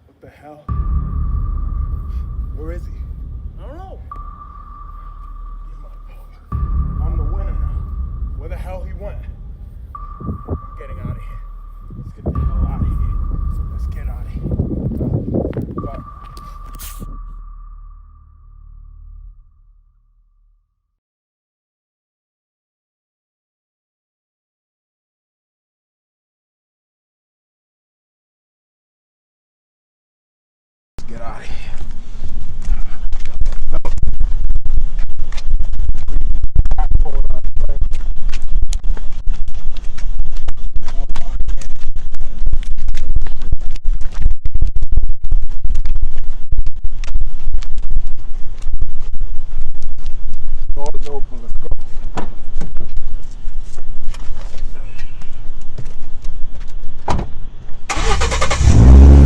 What the hell? Where is he? I don't know. I'm the winner now. Where the hell he went? I'm getting out of here. Let's get the hell out of here. Let's get out of here. Go. Get out of here. Doors open, let's go.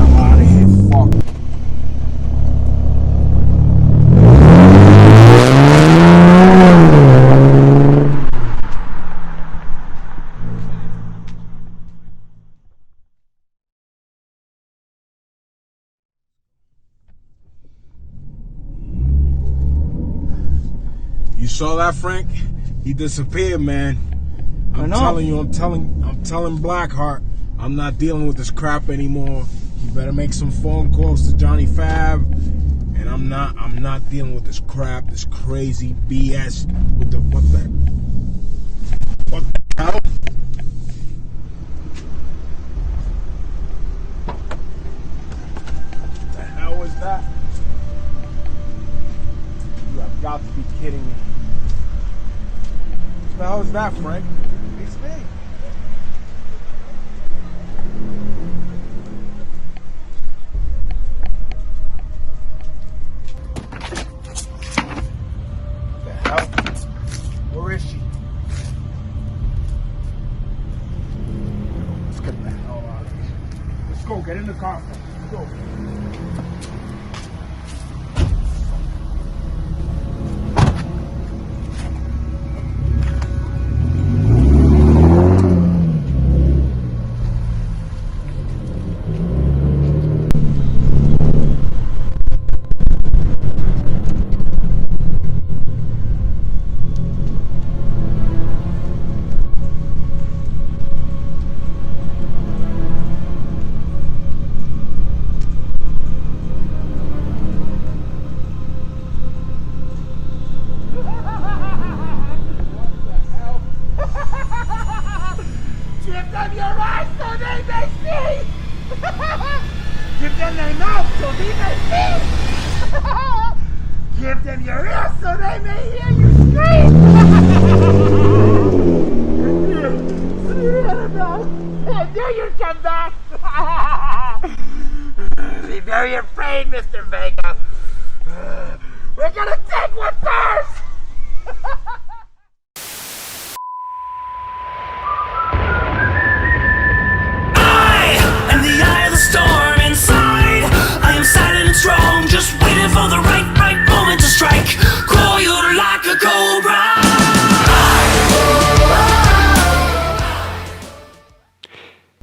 I'm out of here, fuck. You saw that, Frank? He disappeared, man. I'm telling you, I'm telling Blackheart, I'm not dealing with this crap anymore. You better make some phone calls to Johnny Fab. And I'm not dealing with this crap, this crazy BS. What the hell? What the hell was that? You have got to be kidding me. What the hell is that, Frank? It's me. What the hell? Where is she? Let's get the hell out of here. Let's go, get in the car. Let's go. Give them your eyes so they may see! Give them their mouth so they may see! Give them your ears so they may hear you scream! I knew you'd come back! Be very afraid, Mr. Vega. We're gonna take what's ours! Storm inside, I am silent and strong, just waiting for the right moment to strike. Coiled like a cobra.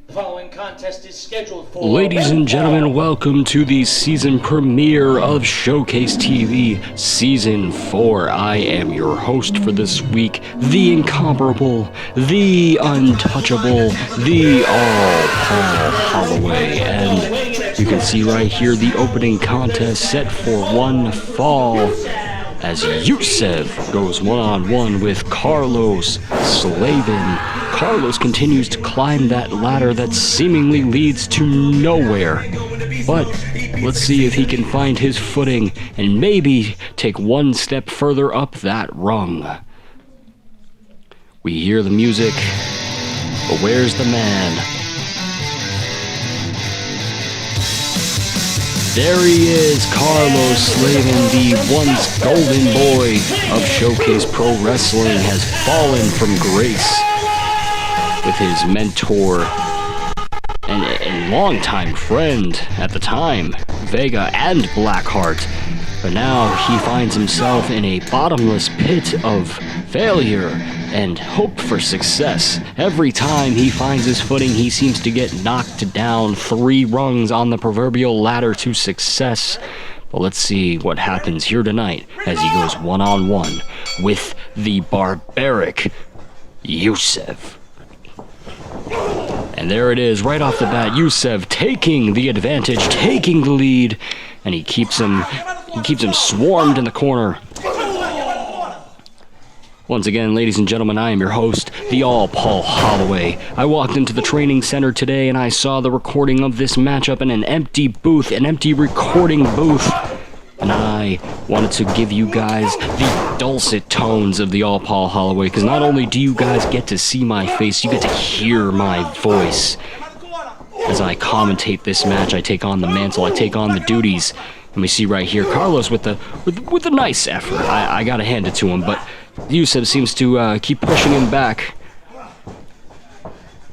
The following contest is scheduled for... Ladies and gentlemen, welcome to the season premiere of Showcase TV Season 4. I am your host for this week, the incomparable, the untouchable, the all-Paul Holloway. And you can see right here the opening contest set for one fall as Yusef goes one-on-one with Carlos Slavin. Carlos continues to climb that ladder that seemingly leads to nowhere. But let's see if he can find his footing and maybe take one step further up that rung. We hear the music, but where's the man? There he is, Carlos Slavin, the once golden boy of Showcase Pro Wrestling, has fallen from grace with his mentor and longtime friend at the time, Vega and Blackheart. But now he finds himself in a bottomless pit of failure and hope for success. Every time he finds his footing, he seems to get knocked down 3 rungs on the proverbial ladder to success. But let's see what happens here tonight as he goes one-on-one with the barbaric Yusef. And there it is, right off the bat, Yusef taking the advantage, taking the lead, and he keeps him swarmed in the corner. Once again, ladies and gentlemen, I am your host, the Paul Holloway. I walked into the training center today and I saw the recording of this matchup in an empty booth, an empty recording booth. And I wanted to give you guys the dulcet tones of the Paul Holloway, because not only do you guys get to see my face, you get to hear my voice. As I commentate this match, I take on the mantle, I take on the duties. And we see right here, Carlos with a nice effort. I gotta hand it to him, but Yusef seems to keep pushing him back.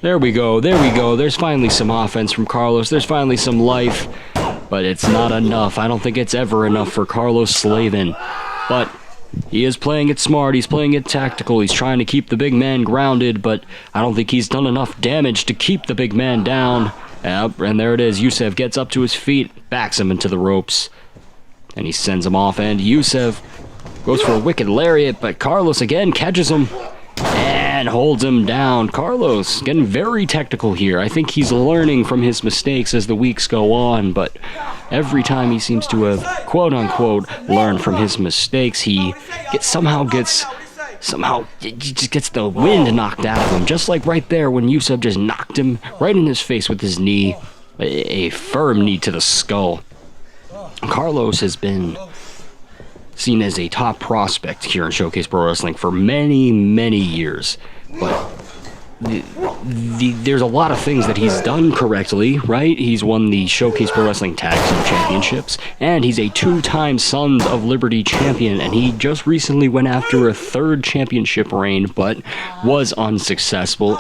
There we go. There's finally some offense from Carlos. There's finally some life. But it's not enough. I don't think it's ever enough for Carlos Slavin. But he is playing it smart. He's playing it tactical. He's trying to keep the big man grounded, but I don't think he's done enough damage to keep the big man down. And there it is. Yusef gets up to his feet, backs him into the ropes, and he sends him off. And Yusef goes for a wicked lariat, but Carlos again catches him and holds him down. Carlos getting very technical here. I think he's learning from his mistakes as the weeks go on, but every time he seems to have, quote-unquote, learned from his mistakes, he somehow he just gets the wind knocked out of him, just like right there when Yusef just knocked him right in his face with his knee, a firm knee to the skull. Carlos has been seen as a top prospect here in Showcase Pro Wrestling for many, many years, but there's a lot of things that he's done correctly, right? He's won the Showcase Pro Wrestling Tag Team Championships, and he's a 2-time Sons of Liberty champion, and he just recently went after a 3rd championship reign, but was unsuccessful,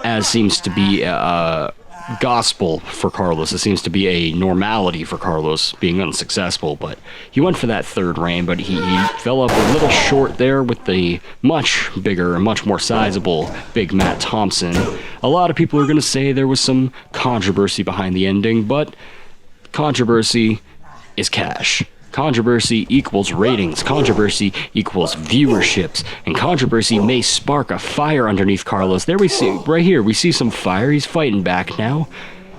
as seems to be gospel for Carlos. It seems to be a normality for Carlos being unsuccessful, but he went for that 3rd reign, but he fell up a little short there with the much bigger and much more sizable Big Matt Thompson. A lot of people are going to say there was some controversy behind the ending, but controversy is cash. Controversy equals ratings, controversy equals viewerships, and controversy may spark a fire underneath Carlos. There we see, right here, we see some fire. He's fighting back now.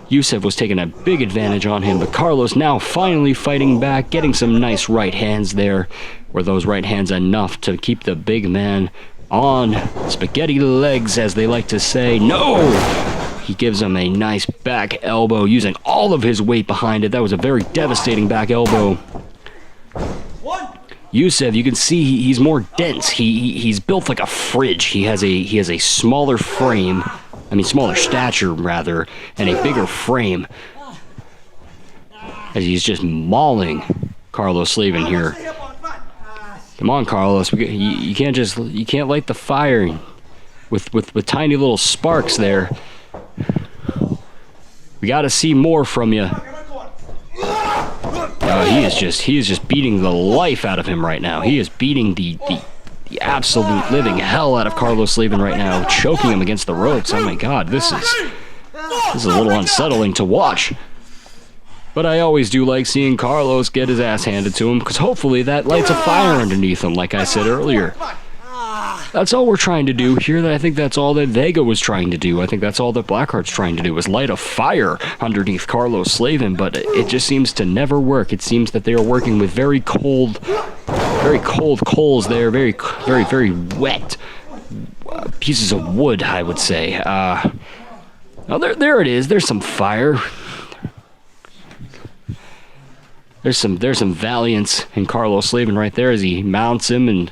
Yusef was taking a big advantage on him, but Carlos now finally fighting back, getting some nice right hands there. Were those right hands enough to keep the big man on spaghetti legs, as they like to say? No! He gives him a nice back elbow using all of his weight behind it. That was a very devastating back elbow. Yusef, you can see he's more dense. He's built like a fridge. He has a smaller frame, smaller stature rather, and a bigger frame. As he's just mauling Carlos Slavin here. Come on, Carlos. You can't light the fire with tiny little sparks there. We got to see more from you. He is just beating the life out of him right now. He is beating the absolute living hell out of Carlos Slavin right now, choking him against the ropes. Oh my God, this is a little unsettling to watch. But I always do like seeing Carlos get his ass handed to him, because hopefully that lights a fire underneath him, like I said earlier. That's all we're trying to do here. I think that's all that Vega was trying to do. I think that's all that Blackheart's trying to do, is light a fire underneath Carlos Slavin, but it just seems to never work. It seems that they are working with very cold coals there, very wet pieces of wood, I would say. Oh, there it is. There's some fire. There's some valiance in Carlos Slavin right there as he mounts him and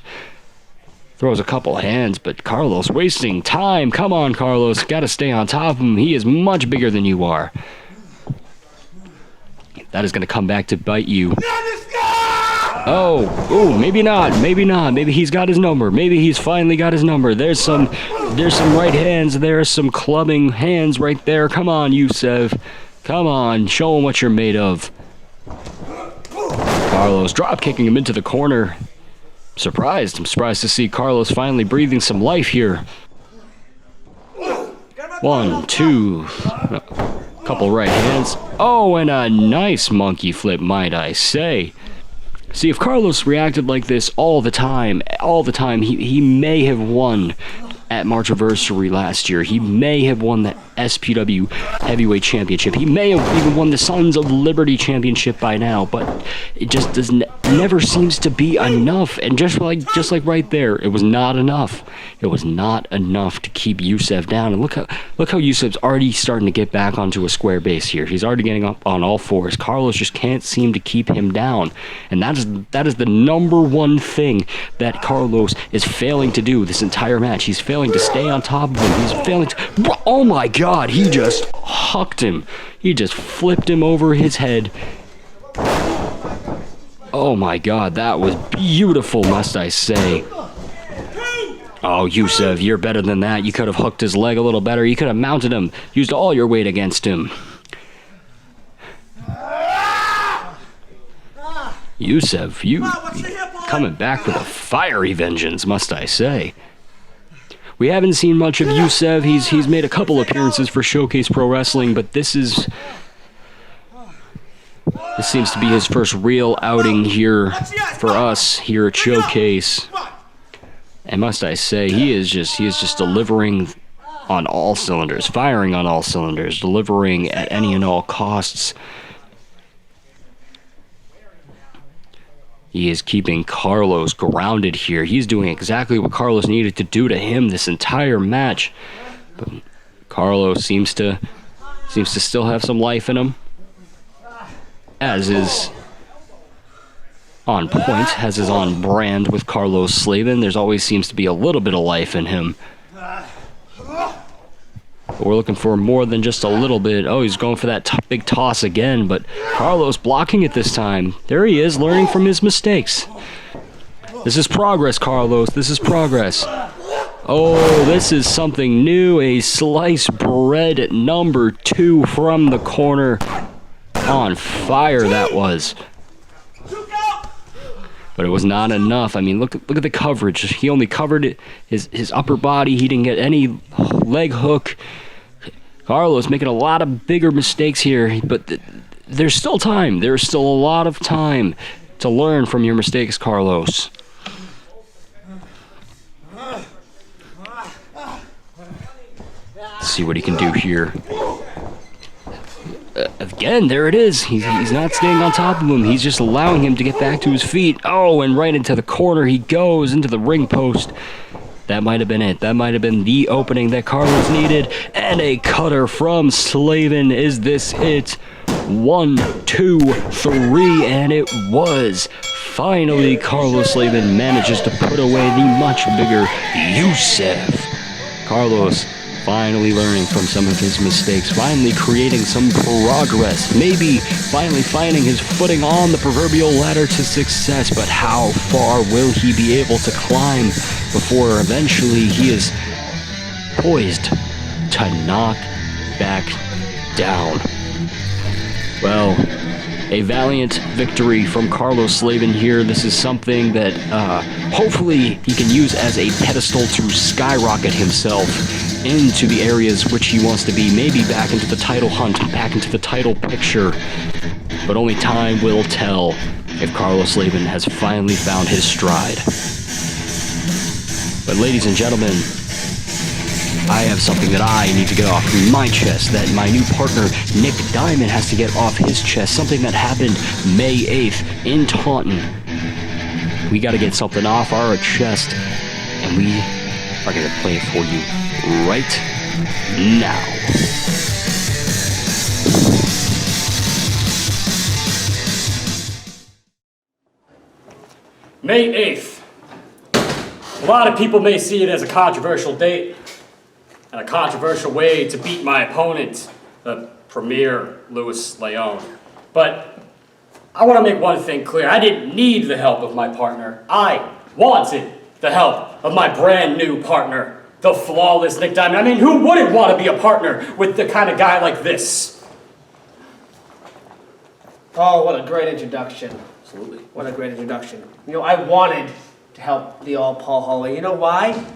throws a couple hands, but Carlos wasting time. Come on, Carlos. Got to stay on top of him. He is much bigger than you are. That is going to come back to bite you. Oh, maybe not. Maybe he's got his number. Maybe he's finally got his number. There's some right hands. There's some clubbing hands right there. Come on, Yusef. Come on. Show him what you're made of. Carlos drop kicking him into the corner. I'm surprised to see Carlos finally breathing some life here. 1, 2, couple right hands. Oh, and a nice monkey flip, might I say. See, if Carlos reacted like this all the time, he may have won at Marchiversary last year. He may have won the SPW Heavyweight Championship. He may have even won the Sons of Liberty Championship by now, but it just never seems to be enough. And just like right there, it was not enough. It was not enough to keep Yusef down. And look how Yusef's already starting to get back onto a square base here. He's already getting up on all fours. Carlos just can't seem to keep him down. And that is the number one thing that Carlos is failing to do this entire match. He's failing to stay on top of him. He's failing to... Oh my god, he just hucked him. He just flipped him over his head. Oh my god, that was beautiful, must I say. Oh, Yusef, you're better than that. You could have hooked his leg a little better. You could have mounted him, used all your weight against him. Yusef, you coming back with a fiery vengeance, must I say. We haven't seen much of Yusef. He's made a couple appearances for Showcase Pro Wrestling, but this seems to be his first real outing here for us here at Showcase. And must I say, he is just delivering on all cylinders, firing on all cylinders, delivering at any and all costs. He is keeping Carlos grounded here. He's doing exactly what Carlos needed to do to him this entire match. But Carlos seems to still have some life in him. As is on point, as is on brand with Carlos Slavin. There's always seems to be a little bit of life in him. But we're looking for more than just a little bit. Oh, he's going for that big toss again, but Carlos blocking it this time. There he is, learning from his mistakes. This is progress, Carlos. This is progress. Oh, this is something new. A sliced bread at number 2 from the corner. On fire that was. But it was not enough. I mean, look at the coverage. He only covered his upper body. He didn't get any leg hook. Carlos making a lot of bigger mistakes here, but there's still time. There's still a lot of time to learn from your mistakes, Carlos. Let's see what he can do here. Again, there it is. He's not staying on top of him. He's just allowing him to get back to his feet. Oh, and right into the corner he goes, into the ring post. That might have been it. That might have been the opening that Carlos needed. And a cutter from Slavin. Is this it? 1, 2, 3, and it was. Finally, Carlos Slavin manages to put away the much bigger Yusef. Carlos finally learning from some of his mistakes, finally creating some progress, maybe finally finding his footing on the proverbial ladder to success, but how far will he be able to climb before eventually he is poised to knock back down? Well, a valiant victory from Carlos Slavin here. This is something that hopefully he can use as a pedestal to skyrocket himself into the areas which he wants to be, maybe back into the title hunt, back into the title picture. But only time will tell if Carlos Slavin has finally found his stride. But ladies and gentlemen, I have something that I need to get off my chest, that my new partner, Nick Diamond, has to get off his chest, something that happened May 8th in Taunton. We gotta get something off our chest, and we are gonna play it for you right now. May 8th. A lot of people may see it as a controversial date and a controversial way to beat my opponent, the Premier Louis Leon. But I want to make one thing clear. I didn't need the help of my partner. I wanted the help of my brand new partner, the flawless Nick Diamond. I mean, who wouldn't want to be a partner with the kind of guy like this? Oh, what a great introduction. Absolutely. What a great introduction. You know, I wanted to help the all Paul Holloway. You know why?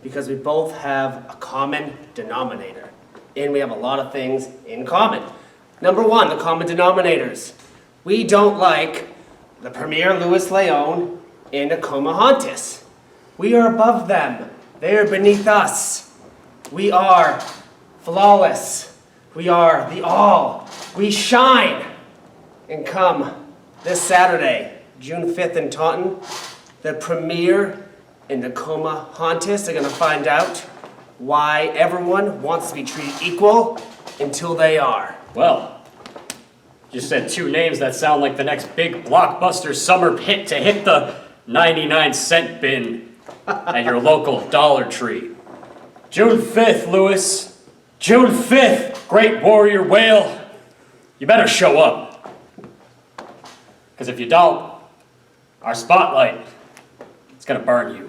Because we both have a common denominator. And we have a lot of things in common. Number one, the common denominators. We don't like the Premier Louis Leon and Nakoma Hontis. We are above them. They are beneath us. We are flawless. We are the all. We shine. And come this Saturday, June 5th in Taunton, the Premier and Nakoma Hontis are going to find out why everyone wants to be treated equal until they are. Well, you said two names that sound like the next big blockbuster summer hit to hit the 99-cent bin at your local Dollar Tree. June 5th, Lewis. June 5th, Great Warrior Whale. You better show up. Because if you don't, our spotlight, it's gonna burn you.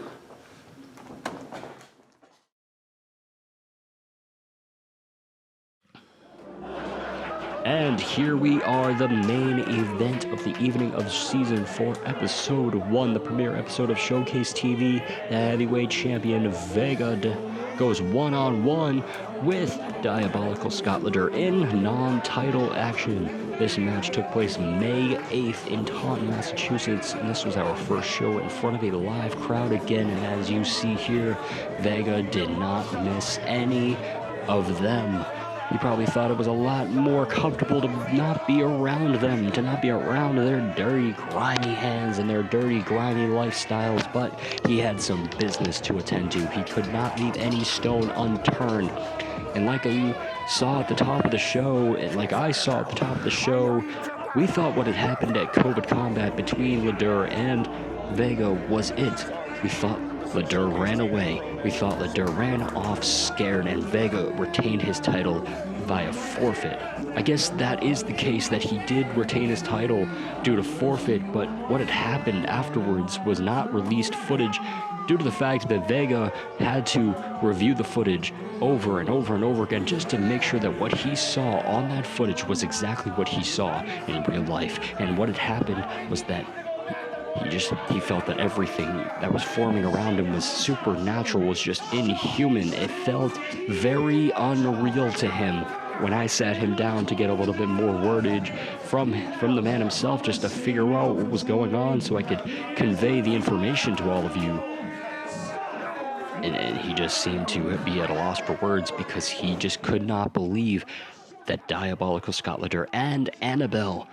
And here we are, the main event of the evening of Season 4, Episode 1, the premiere episode of Showcase TV. The heavyweight champion Vega goes one-on-one with Diabolical Scott Leader in non-title action. This match took place May 8th in Taunton, Massachusetts, and this was our first show in front of a live crowd again. And as you see here, Vega did not miss any of them. You probably thought it was a lot more comfortable to not be around them, to not be around their dirty, grimy hands and their dirty, grimy lifestyles, but he had some business to attend to. He could not leave any stone unturned. And like you saw at the top of the show, and like I saw at the top of the show, we thought what had happened at COVID Combat between Ledur and Vega was it. We thought Ledur ran away. We thought Ledur ran off scared and Vega retained his title via forfeit. I guess that is the case, that he did retain his title due to forfeit, but what had happened afterwards was not released footage due to the fact that Vega had to review the footage over and over and over again just to make sure that what he saw on that footage was exactly what he saw in real life. And what had happened was that he felt that everything that was forming around him was supernatural, was just inhuman. It felt very unreal to him. When I sat him down to get a little bit more wordage from the man himself, just to figure out what was going on so I could convey the information to all of you. And he just seemed to be at a loss for words because he just could not believe that Diabolical Scott Leader and Annabelle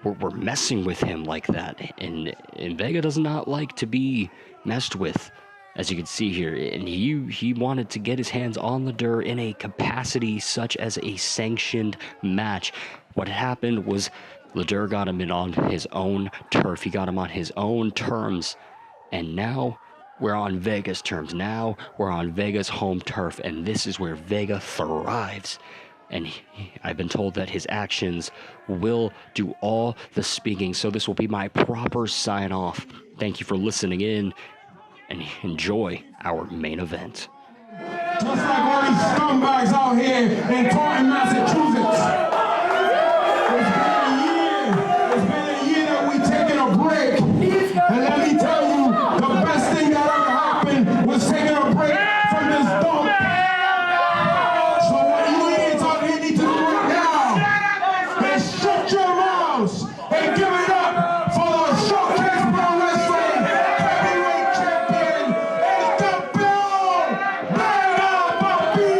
were messing with him like that. And Vega does not like to be messed with, as you can see here. And he wanted to get his hands on Ledur in a capacity such as a sanctioned match. What happened was Ledur got him in on his own turf. He got him on his own terms. And now we're on Vega's terms. Now we're on Vega's home turf. And this is where Vega thrives. And I've been told that his actions will do all the speaking. So this will be my proper sign-off. Thank you for listening in, and enjoy our main event. Just like all these scumbags out here in Taunton, Massachusetts. It's been a year that we taking a break. And let me tell you, the best thing that ever happened was taking a break from this dump. So what you idiots out here need to do right now is shut your mouths and give it up for the Showcase Pro Wrestling Heavyweight Champion. It's the Build, Vega, Bobby!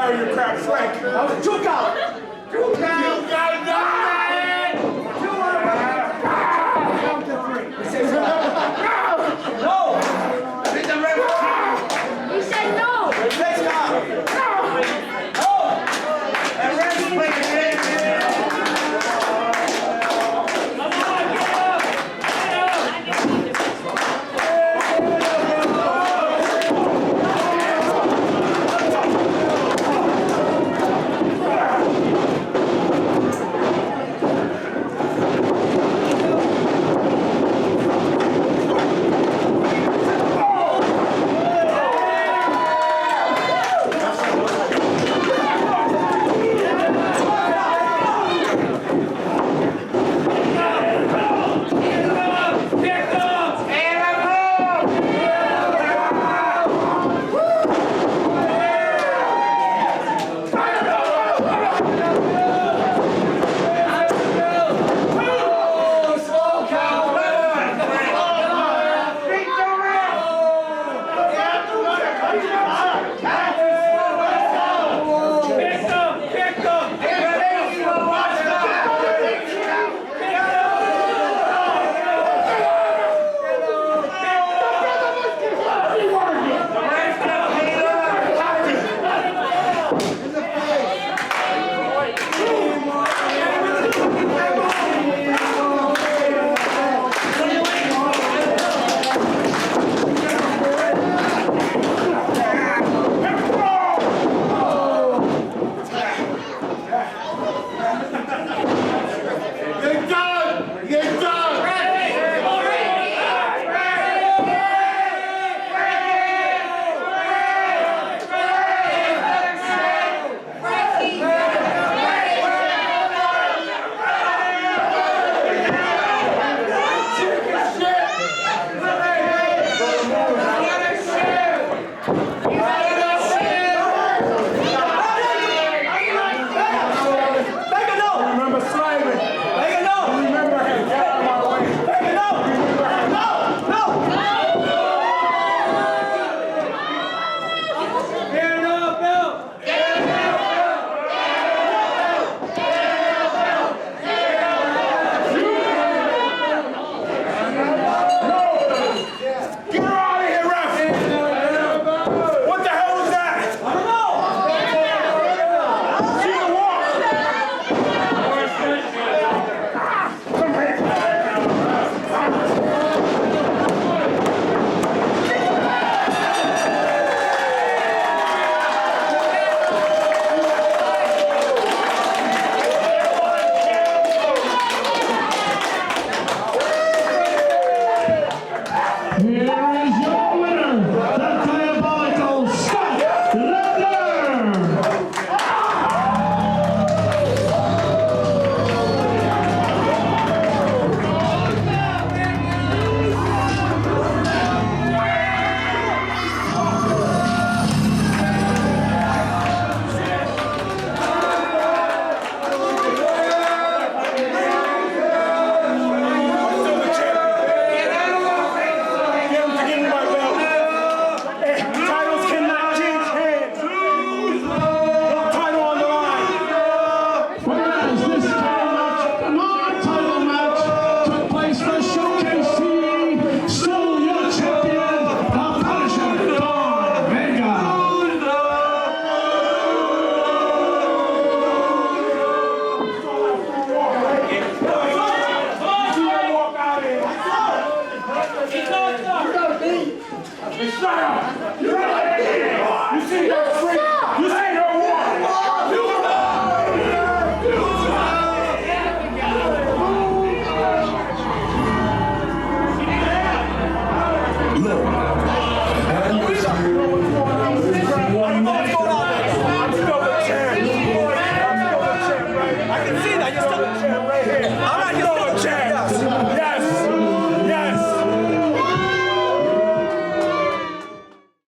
carry your crap, Frank. Juke out! Juke out!